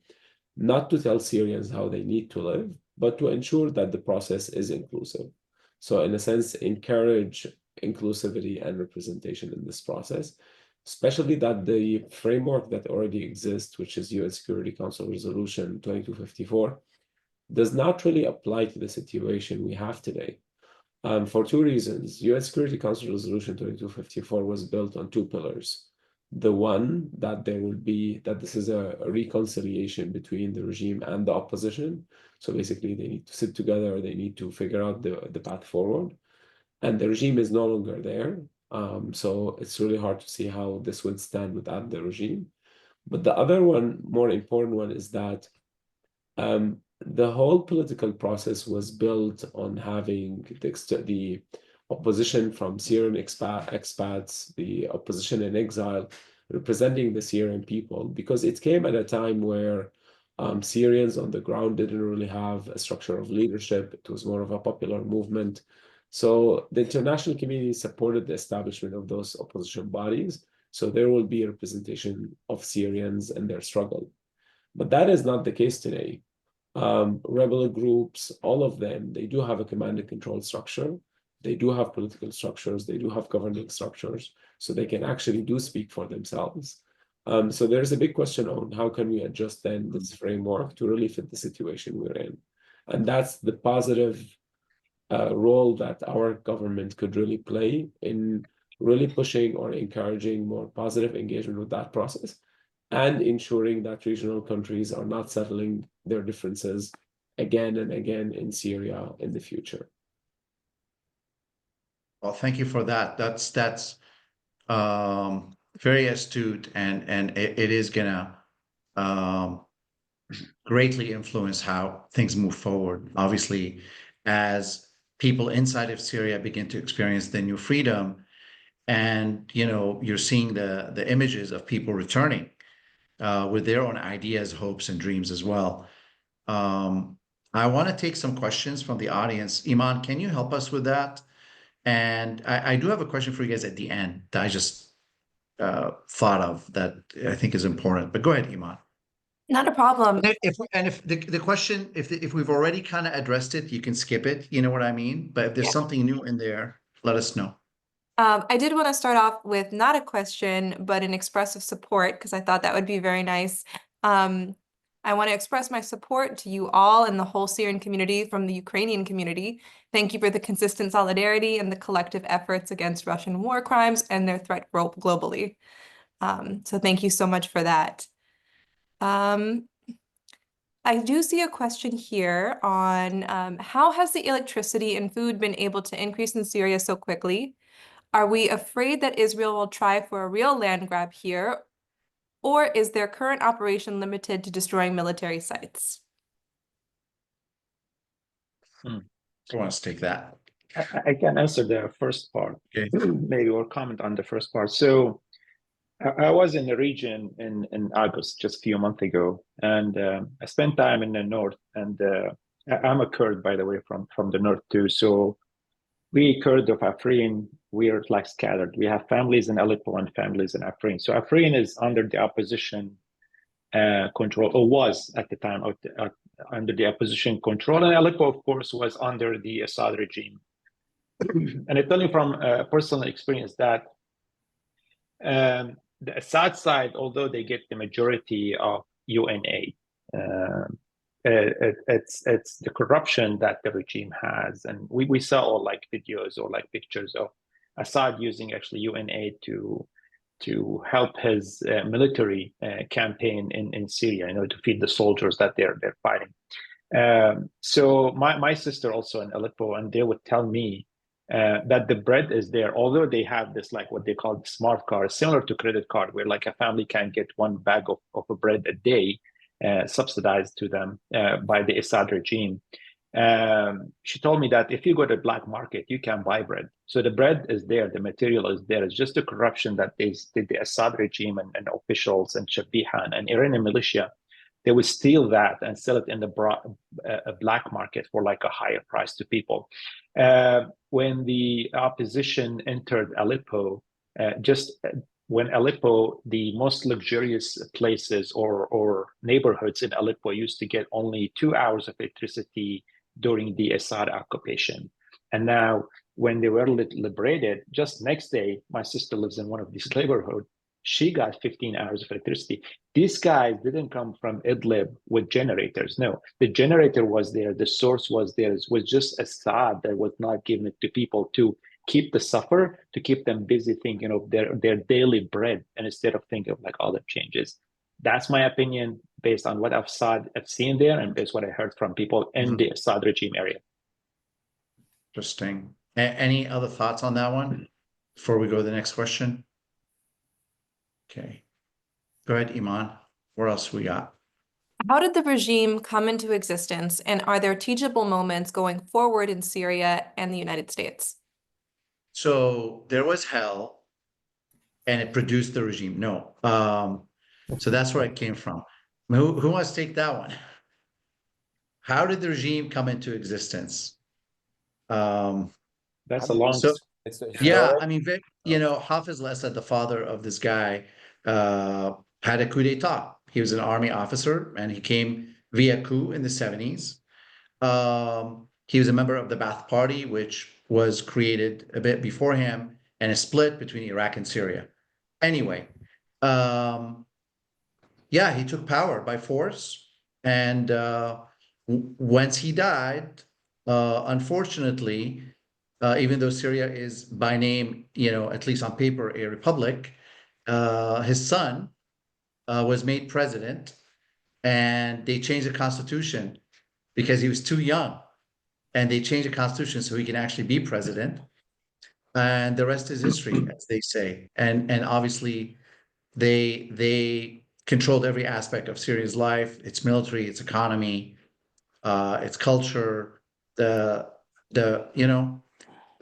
not to tell Syrians how they need to live, but to ensure that the process is inclusive. So in a sense, encourage inclusivity and representation in this process, especially that the framework that already exists, which is UN Security Council Resolution 2254, does not really apply to the situation we have today. For 2 reasons. UN Security Council Resolution 2254 was built on 2 pillars. The one, that there will be, that this is a reconciliation between the regime and the opposition. So basically they need to sit together, they need to figure out the path forward. And the regime is no longer there. So it's really hard to see how this would stand without the regime. But the other one, more important one, is that the whole political process was built on having the opposition from Syrian expats, the opposition in exile, representing the Syrian people, because it came at a time where Syrians on the ground didn't really have a structure of leadership. It was more of a popular movement. So the international community supported the establishment of those opposition bodies. So there will be a representation of Syrians and their struggle. But that is not the case today. Rebel groups, all of them, they do have a command and control structure. They do have political structures. They do have governing structures. So they can actually do speak for themselves. So there's a big question on how can we adjust then this framework to really fit the situation we're in. And that's the positive role that our government could really play in really pushing or encouraging more positive engagement with that process, and ensuring that regional countries are not settling their differences again and again in Syria in the future. Well, thank you for that. That's very astute, and it is gonna greatly influence how things move forward. Obviously, as people inside of Syria begin to experience the new freedom, and you're seeing the images of people returning with their own ideas, hopes, and dreams as well. I want to take some questions from the audience. Iman, can you help us with that? And I do have a question for you guys at the end that I just thought of that I think is important. But go ahead, Iman. Not a problem. If the question, if we've already kind of addressed it, you can skip it. You know what I mean? But if there's something new in there, let us know. I did want to start off with not a question, but an expressive support, because I thought that would be very nice. I want to express my support to you all and the whole Syrian community from the Ukrainian community. Thank you for the consistent solidarity and the collective efforts against Russian war crimes and their threat globally. So thank you so much for that. I do see a question here on how has the electricity and food been able to increase in Syria so quickly? Are we afraid that Israel will try for a real land grab here, or is their current operation limited to destroying military sites? Who wants to take that? I can answer the first part, Okay. maybe, or comment on the first part. So I was in the region in August, just a few months ago, and I spent time in the north. And I'm a Kurd, by the way, from the north too. So we Kurd of Afrin, we're like scattered. We have families in Aleppo and families in Afrin. So Afrin is under the opposition control, or was at the time under the opposition control. And Aleppo, of course, was under the Assad regime. And I tell you from personal experience that The Assad side, although they get the majority of UN aid, it's the corruption that the regime has, and we saw all like videos or like pictures of Assad using actually UN aid to help his military campaign in Syria, to feed the soldiers that they're fighting. So my sister also in Aleppo, and they would tell me that the bread is there, although they have this like what they call the smart card, similar to credit card, where like a family can get one bag of a bread a day, subsidized to them by the Assad regime. She told me that if you go to the black market, you can buy bread. So the bread is there, the material is there. It's just the corruption that the Assad regime and officials and Shabiha and Iranian militia, they would steal that and sell it in the black market for like a higher price to people. When the opposition entered Aleppo, when Aleppo, the most luxurious places or neighborhoods in Aleppo used to get only 2 hours of electricity during the Assad occupation. And now when they were liberated, just next day, my sister lives in one of these neighborhoods, she got 15 hours of electricity. These guys didn't come from Idlib with generators. No, the generator was there. The source was there. It was just Assad that was not giving it to people to keep the suffer, to keep them busy thinking of their daily bread, and instead of thinking of like other changes. That's my opinion based on what I've seen there and based on what I heard from people in the Assad regime area. Interesting. Any other thoughts on that one before we go to the next question? Okay. Go ahead, Iman. What else we got? How did the regime come into existence, and are there teachable moments going forward in Syria and the United States? So there was hell and it produced the regime. No. So that's where it came from. Who wants to take that one? How did the regime come into existence? That's a long. Yeah, I mean, Hafiz al-Assad, the father of this guy, had a coup d'etat. He was an army officer, and he came via coup in the 70s. He was a member of the Ba'ath Party, which was created a bit before him, and a split between Iraq and Syria. Anyway, yeah, he took power by force, and once he died, unfortunately, even though Syria is by name, at least on paper, a republic, his son was made president, and they changed the constitution because he was too young, and they changed the constitution so he can actually be president. And the rest is history, as they say. And obviously, they controlled every aspect of Syria's life, its military, its economy, its culture. The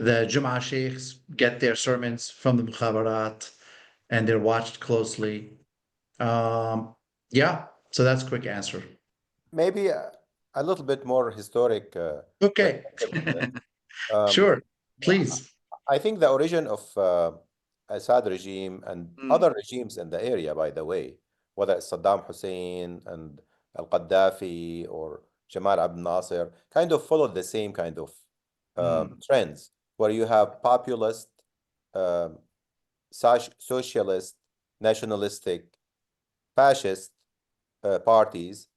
Jum'ah sheikhs get their sermons from the mukhabarat, and they're watched closely. Yeah, so that's a quick answer. Maybe a little bit more historic. Okay. Sure, please. I think the origin of Assad regime and other regimes in the area, by the way, whether it's Saddam Hussein and al-Qaddafi or Jamal Abdel Nasser, kind of followed the same kind of trends, where you have populist, socialist, nationalistic, fascist parties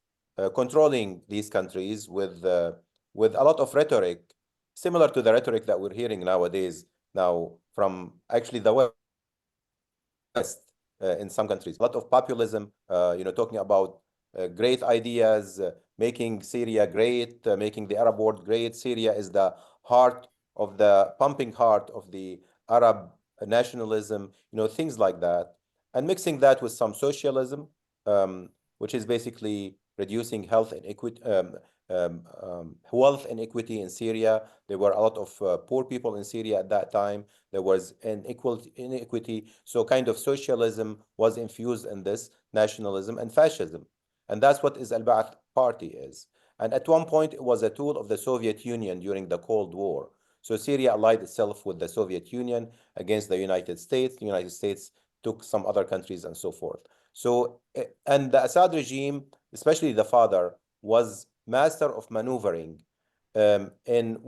controlling these countries with a lot of rhetoric, similar to the rhetoric that we're hearing nowadays from actually the West in some countries. A lot of populism, talking about great ideas, making Syria great, making the Arab world great. Syria is the pumping heart of the Arab nationalism, things like that. And mixing that with some socialism, which is basically reducing health inequity, wealth inequity in Syria. There were a lot of poor people in Syria at that time. There was inequity. So kind of socialism was infused in this nationalism and fascism. And that's what Al-Ba'ath Party is. And at one point, it was a tool of the Soviet Union during the Cold War. So Syria allied itself with the Soviet Union against the United States. The United States took some other countries and so forth. So, and the Assad regime, especially the father, was master of maneuvering. And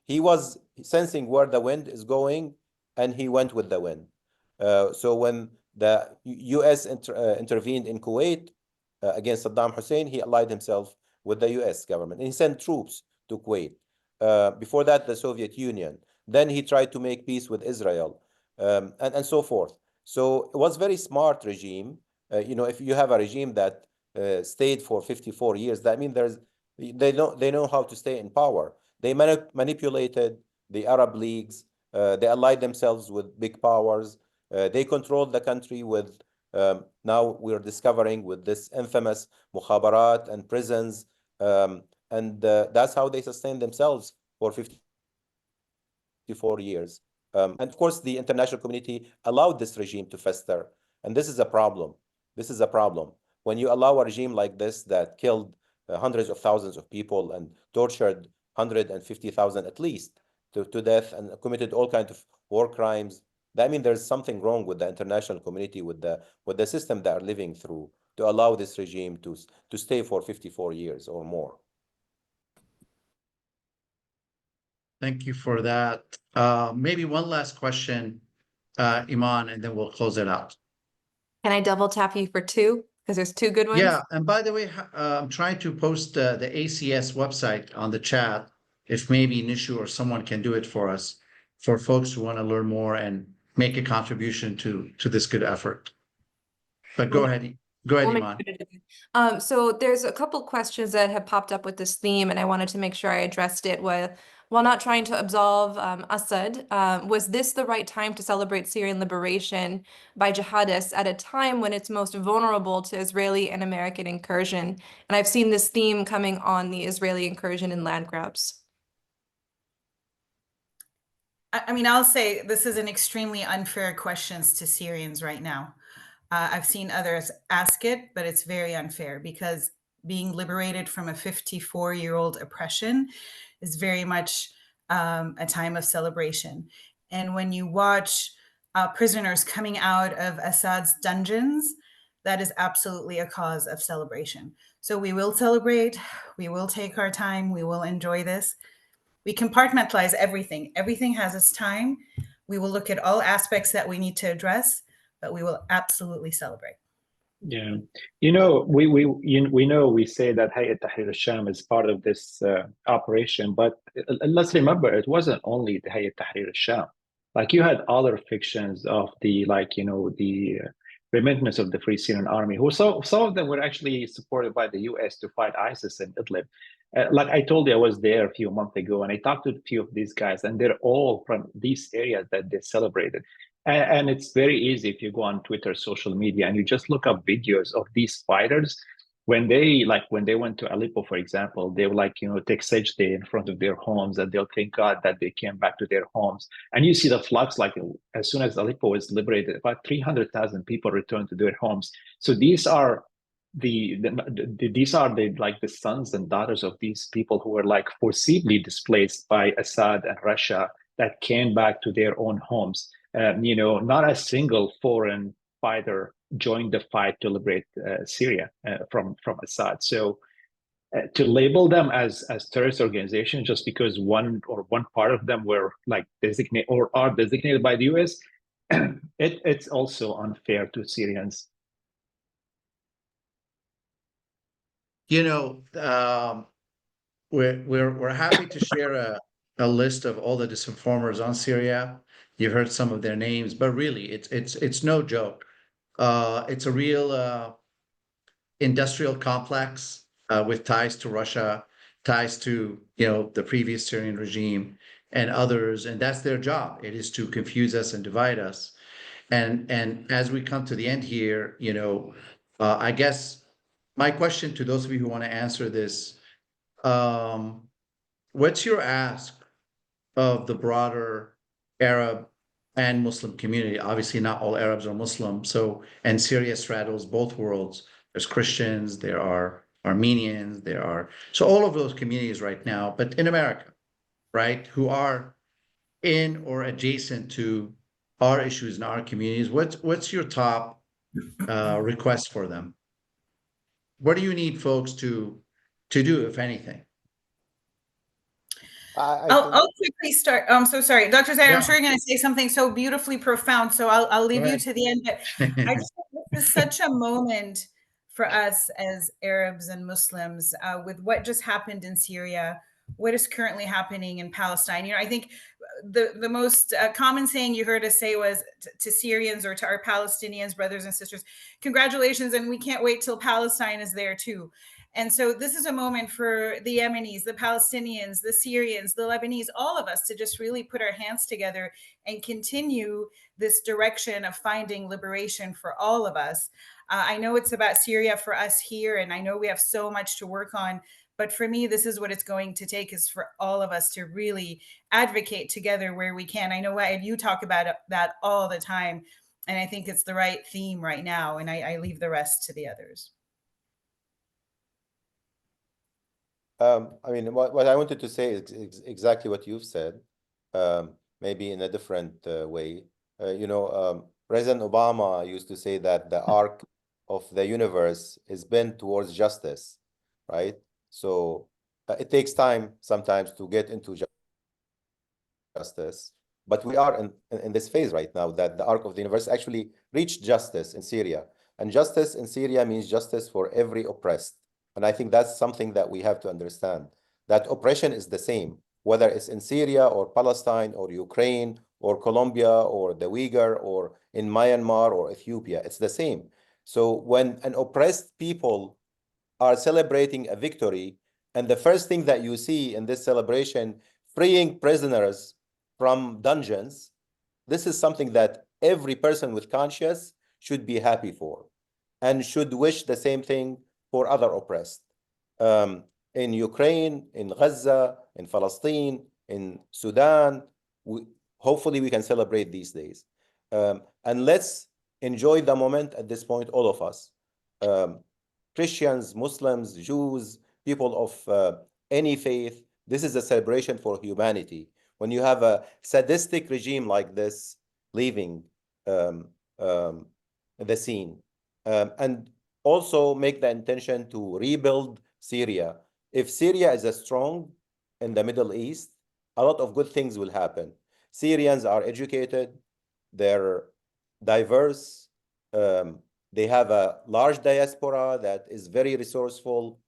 he was sensing where the wind is going, and he went with the wind. So when The U.S. intervened in Kuwait against Saddam Hussein. He allied himself with the U.S. government, and he sent troops to Kuwait. Before that, the Soviet Union. Then he tried to make peace with Israel, and so forth. So it was very smart regime. If you have a regime that stayed for 54 years, that means they know how to stay in power. They manipulated the Arab leagues. They allied themselves with big powers. They controlled the country with, now we're discovering, with this infamous mukhabarat and prisons. And that's how they sustained themselves for 54 years. And of course, the international community allowed this regime to fester. And this is a problem. This is a problem. When you allow a regime like this that killed hundreds of thousands of people and tortured 150,000 at least to death and committed all kinds of war crimes, that means there's something wrong with the international community, with the system that are living through, to allow this regime to stay for 54 years or more. Thank you for that. Maybe one last question, Iman, and then we'll close it out. Can I double tap you for two? Because there's two good ones. Yeah, and by the way, I'm trying to post the ACS website on the chat. If maybe Nishu or someone can do it for us, for folks who want to learn more and make a contribution to this good effort. But go ahead, Iman. So there's a couple questions that have popped up with this theme, and I wanted to make sure I addressed it while not trying to absolve Assad. Was this the right time to celebrate Syrian liberation by jihadists at a time when it's most vulnerable to Israeli and American incursion? And I've seen this theme coming on the Israeli incursion and land grabs. I mean, I'll say this is an extremely unfair question to Syrians right now. I've seen others ask it, but it's very unfair because being liberated from a 54-year-old oppression is very much a time of celebration. And when you watch prisoners coming out of Assad's dungeons, that is absolutely a cause of celebration. So we will celebrate, we will take our time, we will enjoy this. We compartmentalize everything. Everything has its time. We will look at all aspects that we need to address, but we will absolutely celebrate. Yeah, we know we say that Hayat Tahrir al-Sham is part of this operation, but let's remember it wasn't only the Hayat Tahrir al-Sham. Like you had other fictions of the remittance of the Free Syrian Army, who some of them were actually supported by the US to fight ISIS in Idlib. Like I told you, I was there a few months ago, and I talked to a few of these guys, and they're all from these areas that they celebrated. And it's very easy if you go on Twitter, social media, and you just look up videos of these fighters. When they went to Aleppo, for example, they will take sajda in front of their homes, and they'll thank God that they came back to their homes. And you see the flux, like as soon as Aleppo was liberated, about 300,000 people returned to their homes. So these are the sons and daughters of these people who were forcibly displaced by Assad and Russia that came back to their own homes. Not a single foreign fighter joined the fight to liberate Syria from Assad. So to label them as terrorist organizations just because one part of them were designated or are designated by the US, it's also unfair to Syrians. We're happy to share a list of all the disinformers on Syria. You heard some of their names, but really, it's no joke. It's a real industrial complex with ties to Russia, ties to the previous Syrian regime and others, and that's their job. It is to confuse us and divide us. And as we come to the end here, I guess my question to those of you who want to answer this, what's your ask of the broader Arab and Muslim community? Obviously, not all Arabs are Muslim. And Syria straddles both worlds. There's Christians, there are Armenians, so all of those communities right now, but in America, right, who are in or adjacent to our issues in our communities. What's your top request for them? What do you need folks to do, if anything? I'll quickly start. I'm so sorry, Dr. Zaher, I'm Yeah. sure you're going to say something so beautifully profound, so I'll leave Go you ahead. to the end. But I just think this is such a moment for us as Arabs and Muslims with what just happened in Syria, what is currently happening in Palestine. You know, I think the most common saying you heard us say was to Syrians or to our Palestinians, brothers and sisters, congratulations, and we can't wait till Palestine is there too. And so this is a moment for the Yemenis, the Palestinians, the Syrians, the Lebanese, all of us to just really put our hands together and continue this direction of finding liberation for all of us. I know it's about Syria for us here, and I know we have so much to work on. But for me, this is what it's going to take, is for all of us to really advocate together where we can. I know you talk about that all the time, and I think it's the right theme right now. And I leave the rest to the others. I mean, what I wanted to say is exactly what you've said, maybe in a different way. President Obama used to say that the arc of the universe is bent towards justice, right? So it takes time sometimes to get into justice, but we are in this phase right now that the arc of the universe actually reached justice in Syria. And justice in Syria means justice for every oppressed. And I think that's something that we have to understand, that oppression is the same, whether it's in Syria or Palestine or Ukraine or Colombia or the Uyghur or in Myanmar or Ethiopia, it's the same. So when an oppressed people are celebrating a victory, and the first thing that you see in this celebration, freeing prisoners from dungeons, this is something that every person with conscience should be happy for and should wish the same thing for other oppressed. In Ukraine, in Gaza, in Palestine, in Sudan, hopefully we can celebrate these days. And let's enjoy the moment at this point, all of us. Christians, Muslims, Jews, people of any faith, this is a celebration for humanity. When you have a sadistic regime like this leaving the scene, and also make the intention to rebuild Syria. If Syria is strong in the Middle East, a lot of good things will happen. Syrians are educated, they're diverse, they have a large diaspora that is very resourceful.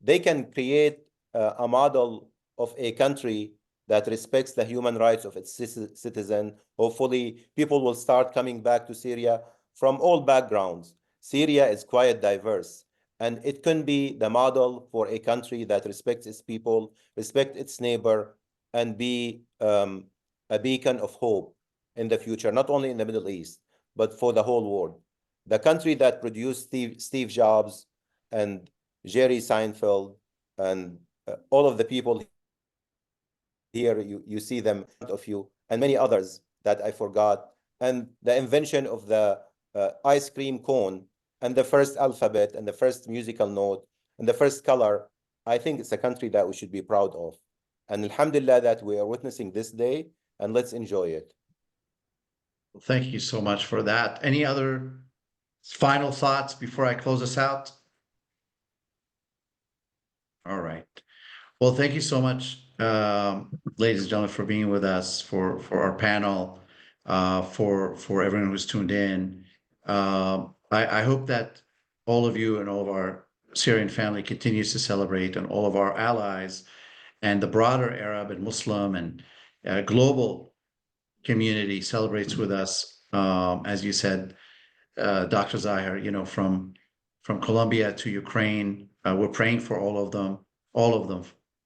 They can create a model of a country that respects the human rights of its citizen. Hopefully, people will start coming back to Syria from all backgrounds. Syria is quite diverse, and it can be the model for a country that respects its people, respect its neighbor, and be a beacon of hope in the future, not only in the Middle East, but for the whole world. The country that produced Steve Jobs and Jerry Seinfeld and all of the people here, you see them in front of you, and many others that I forgot, and the invention of the ice cream cone and the first alphabet and the first musical note and the first color. I think it's a country that we should be proud of. And alhamdulillah that we are witnessing this day, and let's enjoy it. Well, thank you so much for that. Any other final thoughts before I close us out? All right. Well, thank you so much, ladies and gentlemen, for being with us, for our panel, for everyone who's tuned in. I hope that all of you and all of our Syrian family continues to celebrate, and all of our allies and the broader Arab and Muslim and global community celebrates with us. As you said, Dr. Zaher, from Colombia to Ukraine, we're praying for all of them,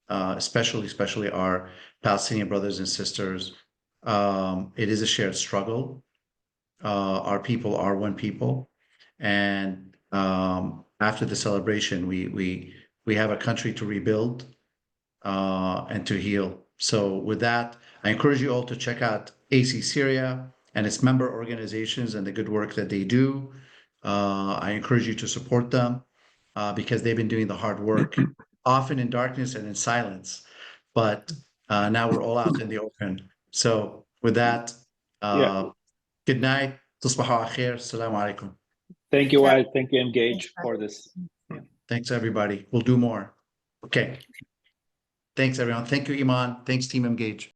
especially our Palestinian brothers and sisters. It is a shared struggle. Our people are one people, and after the celebration, we have a country to rebuild and to heal. So with that, I encourage you all to check out AC Syria and its member organizations and the good work that they do. I encourage you to support them because they've been doing the hard work, often in darkness and in silence. But now we're all out in the open. So with that, good night. Tusbahu al khair. Assalamu alaikum. Thank you, Wa'el. Thank you, Emgage, for this. Thanks, everybody. We'll do more. Okay. Thanks, everyone. Thank you, Iman. Thanks, Team Emgage.